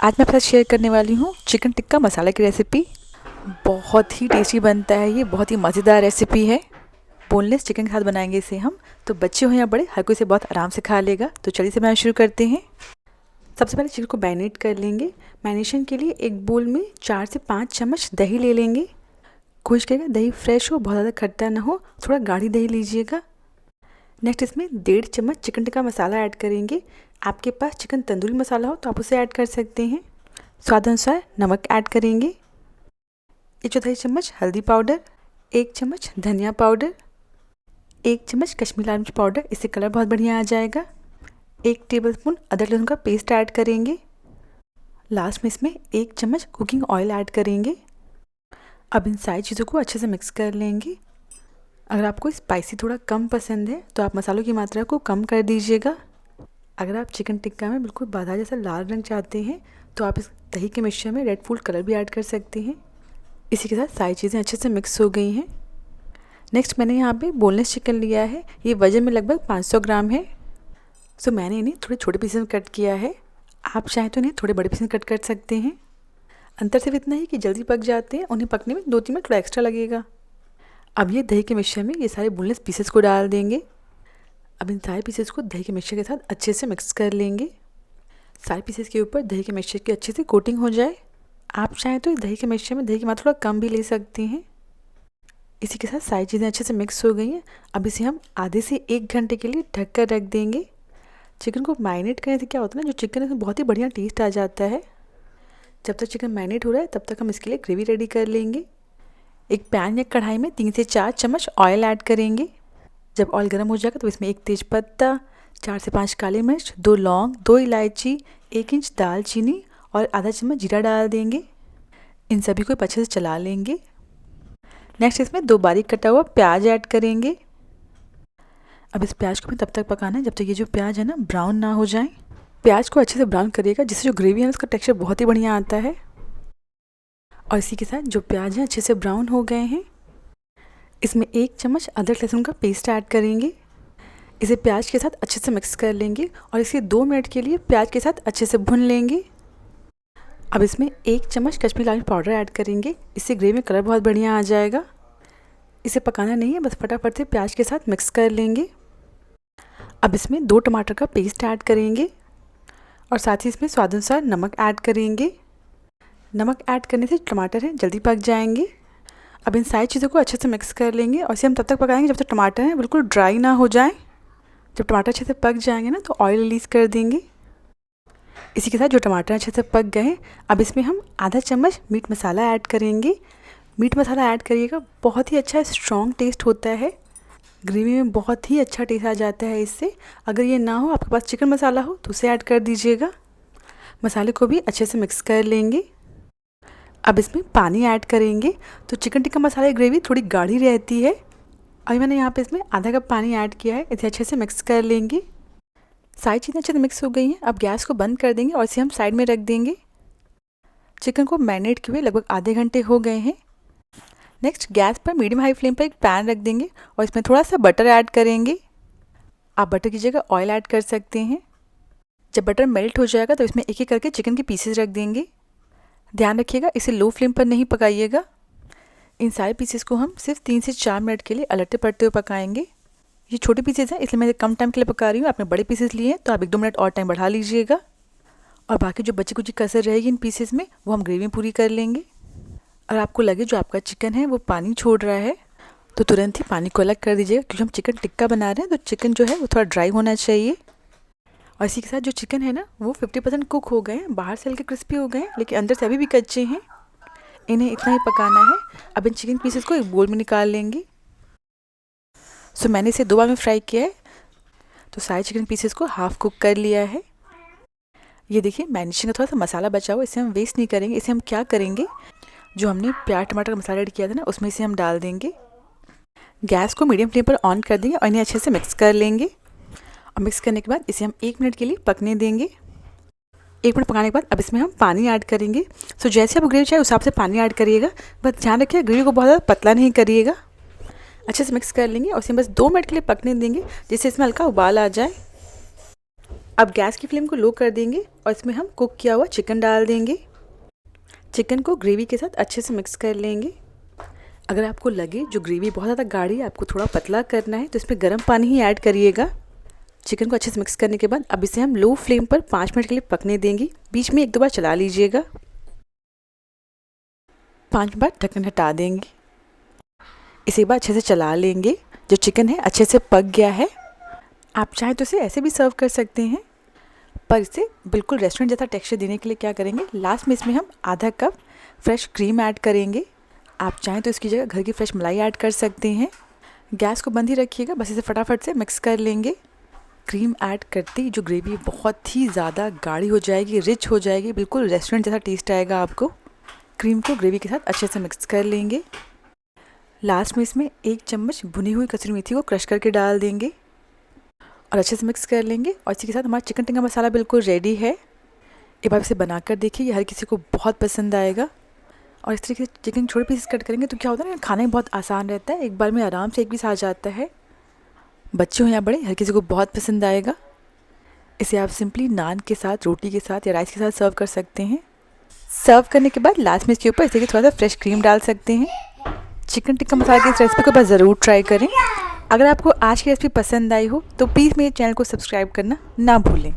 आज मैं आपके साथ शेयर करने वाली हूँ चिकन टिक्का मसाला की रेसिपी। बहुत ही टेस्टी बनता है, ये बहुत ही मज़ेदार रेसिपी है। बोनलेस चिकन के साथ बनाएंगे इसे हम, तो बच्चे हो या बड़े हर कोई इसे बहुत आराम से खा लेगा। तो चलिए से बनाना शुरू करते हैं। सबसे पहले चिकन को मैरिनेट कर लेंगे। मैरिनेशन के लिए एक बोल में 4 से 5 चम्मच दही ले लेंगे। कोशिश करिएगा दही फ्रेश हो, बहुत ज़्यादा खट्टा ना हो, थोड़ा गाढ़ी दही लीजिएगा। नेक्स्ट इसमें 1.5 चम्मच चिकन टिक्का मसाला ऐड करेंगे। आपके पास चिकन तंदूरी मसाला हो तो आप उसे ऐड कर सकते हैं। स्वाद अनुसार नमक ऐड करेंगे। 1/4 चम्मच हल्दी पाउडर, 1 चम्मच धनिया पाउडर, 1 चम्मच कश्मीरी लाल मिर्च पाउडर, इससे कलर बहुत बढ़िया आ जाएगा। 1 टेबलस्पून अदरक लहसुन का पेस्ट ऐड करेंगे। लास्ट में इसमें 1 चम्मच कुकिंग ऑयल ऐड करेंगे। अब इन सारी चीज़ों को अच्छे से मिक्स कर लेंगे। अगर आपको स्पाइसी थोड़ा कम पसंद है तो आप मसालों की मात्रा को कम कर दीजिएगा। अगर आप चिकन टिक्का में बिल्कुल बादाम जैसा लाल रंग चाहते हैं तो आप इस दही के मिक्सचर में रेड फूड कलर भी ऐड कर सकते हैं। इसी के साथ सारी चीज़ें अच्छे से मिक्स हो गई हैं। नेक्स्ट मैंने यहाँ पे बोनलेस चिकन लिया है। ये वजन में लगभग 500 ग्राम है। सो मैंने इन्हें थोड़े छोटे पीसेस में कट किया है। आप चाहें तो इन्हें थोड़े बड़े पीस में कट कर सकते हैं। अंतर सिर्फ इतना ही कि जल्दी पक जाते हैं, उन्हें पकने में 2-3 मिनट थोड़ा एक्स्ट्रा लगेगा। अब ये दही के मिक्सचर में ये सारे बोनलेस पीसेस को डाल देंगे। अब इन सारे पीसेस को दही के मिक्सचर के साथ अच्छे से मिक्स कर लेंगे। सारे पीसेस के ऊपर दही के मिक्सचर की अच्छे से कोटिंग हो जाए। आप चाहें तो इस दही के मिक्सचर में दही की मात्रा थोड़ा कम भी ले सकती हैं। इसी के साथ सारी चीज़ें अच्छे से मिक्स हो गई हैं। अब इसे हम आधे से 1 घंटे के लिए ढक कर रख देंगे। चिकन को मैरिनेट करने से क्या होता है ना, जो चिकन है उसमें बहुत ही बढ़िया टेस्ट आ जाता है। जब तक चिकन मैरिनेट हो रहा है तब तक हम इसके लिए ग्रेवी रेडी कर लेंगे। एक पैन या कढ़ाई में 3 से 4 चम्मच ऑयल ऐड करेंगे। जब ऑयल गर्म हो जाएगा तो इसमें 1 तेज़पत्ता, 4 से 5 काली मिर्च, 2 लौंग, 2 इलायची, 1 इंच दालचीनी और आधा चम्मच जीरा डाल देंगे। इन सभी को अच्छे से चला लेंगे। नेक्स्ट इसमें 2 बारीक कटा हुआ प्याज ऐड करेंगे। अब इस प्याज को भी तब तक पकाना है जब तक ये जो प्याज है ना ब्राउन ना हो जाए। प्याज को अच्छे से ब्राउन करिएगा, जिससे जो ग्रेवी है उसका टेक्सचर बहुत ही बढ़िया आता है। और इसी के साथ जो प्याज है अच्छे से ब्राउन हो गए हैं, इसमें 1 चम्मच अदरक लहसुन का पेस्ट ऐड करेंगे। इसे प्याज के साथ अच्छे से मिक्स कर लेंगे और इसे 2 मिनट के लिए प्याज के साथ अच्छे से भून लेंगे। अब इसमें 1 चम्मच कश्मीरी लाल मिर्च पाउडर ऐड करेंगे। इससे ग्रेवी में कलर बहुत बढ़िया आ जाएगा। इसे पकाना नहीं है, बस फटाफट से प्याज के साथ मिक्स कर लेंगे। अब इसमें 2 टमाटर का पेस्ट ऐड करेंगे और साथ ही इसमें स्वाद अनुसार नमक ऐड करेंगे। नमक ऐड करने से टमाटर हैं जल्दी पक जाएंगे। अब इन सारी चीज़ों को अच्छे से मिक्स कर लेंगे और इसे हम तब तक पकाएंगे जब तक टमाटर हैं बिल्कुल ड्राई ना हो जाए। जब टमाटर अच्छे से पक जाएंगे ना तो ऑयल रिलीज़ कर देंगे। इसी के साथ जो टमाटर अच्छे से पक गए हैं, अब इसमें हम आधा चम्मच मीट मसाला ऐड करेंगे। मीट मसाला ऐड करिएगा, बहुत ही अच्छा स्ट्रॉन्ग टेस्ट होता है। ग्रेवी में बहुत ही अच्छा टेस्ट आ जाता है इससे। अगर ये ना हो, आपके पास चिकन मसाला हो तो उसे ऐड कर दीजिएगा। मसाले को भी अच्छे से मिक्स कर लेंगे। अब इसमें पानी ऐड करेंगे। तो चिकन टिक्का मसाला की ग्रेवी थोड़ी गाढ़ी रहती है। अभी मैंने यहाँ पे इसमें आधा कप पानी ऐड किया है। इसे अच्छे से मिक्स कर लेंगे। सारी चीज़ें अच्छे से मिक्स हो गई हैं। अब गैस को बंद कर देंगे और इसे हम साइड में रख देंगे। चिकन को मैरिनेट किए हुए लगभग आधे घंटे हो गए हैं। नेक्स्ट गैस पर मीडियम हाई फ्लेम पर एक पैन रख देंगे और इसमें थोड़ा सा बटर ऐड करेंगे। आप बटर की जगह ऑयल ऐड कर सकते हैं। जब बटर मेल्ट हो जाएगा तो इसमें एक एक करके चिकन के पीसेस रख देंगे। ध्यान रखिएगा इसे लो फ्लेम पर नहीं पकाइएगा। इन सारे पीसेस को हम सिर्फ 3 से 4 मिनट के लिए अलटते पलटते हुए पकाएंगे। ये छोटे पीसेस हैं इसलिए मैं कम टाइम के लिए पका रही हूँ। आपने बड़े पीसेस लिए हैं तो आप 1-2 मिनट और टाइम बढ़ा लीजिएगा। और बाकी जो बची कुची कसर रहेगी इन पीसेस में वो हम ग्रेवी में पूरी कर लेंगे। और आपको लगे जो आपका चिकन है वो पानी छोड़ रहा है तो तुरंत ही पानी को अलग कर दीजिएगा, क्योंकि हम चिकन टिक्का बना रहे हैं तो चिकन जो है वो थोड़ा ड्राई होना चाहिए। और इसी के साथ जो चिकन है ना वो 50% कुक हो गए हैं। बाहर से हल्के क्रिस्पी हो गए हैं लेकिन अंदर से अभी भी कच्चे हैं। इन्हें इतना ही पकाना है। अब इन चिकन पीसेस को एक बोल में निकाल लेंगे। सो मैंने इसे 2 बार में फ्राई किया है, तो सारे चिकन पीसेस को हाफ कुक कर लिया है। ये देखिए मैरिनेशन का थोड़ा सा मसाला बचा हुआ, इसे हम वेस्ट नहीं करेंगे। इसे हम क्या करेंगे, जो हमने प्याज टमाटर का मसाला ऐड किया था ना उसमें इसे हम डाल देंगे। गैस को मीडियम फ्लेम पर ऑन कर देंगे और इन्हें अच्छे से मिक्स कर लेंगे। और मिक्स करने के बाद इसे हम 1 मिनट के लिए पकने देंगे। 1 मिनट पकाने के बाद अब इसमें हम पानी ऐड करेंगे। सो जैसे आप ग्रेवी चाहे उस हिसाब से पानी ऐड करिएगा, बस ध्यान रखिए ग्रेवी को बहुत ज़्यादा पतला नहीं करिएगा। अच्छे से मिक्स कर लेंगे और इसे बस 2 मिनट के लिए पकने देंगे, जिससे इसमें हल्का उबाल आ जाए। अब गैस की फ्लेम को लो कर देंगे और इसमें हम कुक किया हुआ चिकन डाल देंगे। चिकन को ग्रेवी के साथ अच्छे से मिक्स कर लेंगे। अगर आपको लगे जो ग्रेवी बहुत ज़्यादा गाढ़ी है, आपको थोड़ा पतला करना है, तो इसमें गर्म पानी ही ऐड करिएगा। चिकन को अच्छे से मिक्स करने के बाद अब इसे हम लो फ्लेम पर 5 मिनट के लिए पकने देंगे। बीच में 1-2 बार चला लीजिएगा। 5 बार ढक्कन हटा देंगे। इसे एक बार अच्छे से चला लेंगे। जो चिकन है अच्छे से पक गया है। आप चाहें तो इसे ऐसे भी सर्व कर सकते हैं, पर इसे बिल्कुल रेस्टोरेंट जैसा टेक्सचर देने के लिए क्या करेंगे, लास्ट में इसमें हम आधा कप फ्रेश क्रीम ऐड करेंगे। आप चाहें तो इसकी जगह घर की फ्रेश मलाई ऐड कर सकते हैं। गैस को बंद ही रखिएगा, बस इसे फटाफट से मिक्स कर लेंगे। क्रीम ऐड करते ही जो ग्रेवी बहुत ही ज़्यादा गाढ़ी हो जाएगी, रिच हो जाएगी, बिल्कुल रेस्टोरेंट जैसा टेस्ट आएगा आपको। क्रीम को ग्रेवी के साथ अच्छे से मिक्स कर लेंगे। लास्ट में इसमें 1 चम्मच भुनी हुई कसूरी मेथी को क्रश करके डाल देंगे और अच्छे से मिक्स कर लेंगे। और इसी के साथ हमारा चिकन टिक्का मसाला बिल्कुल रेडी है। एक बार इसे बनाकर देखिए, ये हर किसी को बहुत पसंद आएगा। और इस तरीके से चिकन छोटे पीस कट करेंगे तो क्या होता है ना, खाने में बहुत आसान रहता है। एक बार में आराम से 1 पीस आ जाता है। बच्चे हो या बड़े, हर किसी को बहुत पसंद आएगा। इसे आप सिंपली नान के साथ, रोटी के साथ या राइस के साथ सर्व कर सकते हैं। सर्व करने के बाद लास्ट में इसके ऊपर इसे थोड़ा सा फ्रेश क्रीम डाल सकते हैं। चिकन टिक्का मसाला की इस रेसिपी को बस ज़रूर ट्राई करें। अगर आपको आज की रेसिपी पसंद आई हो तो प्लीज़ मेरे चैनल को सब्सक्राइब करना ना भूलें।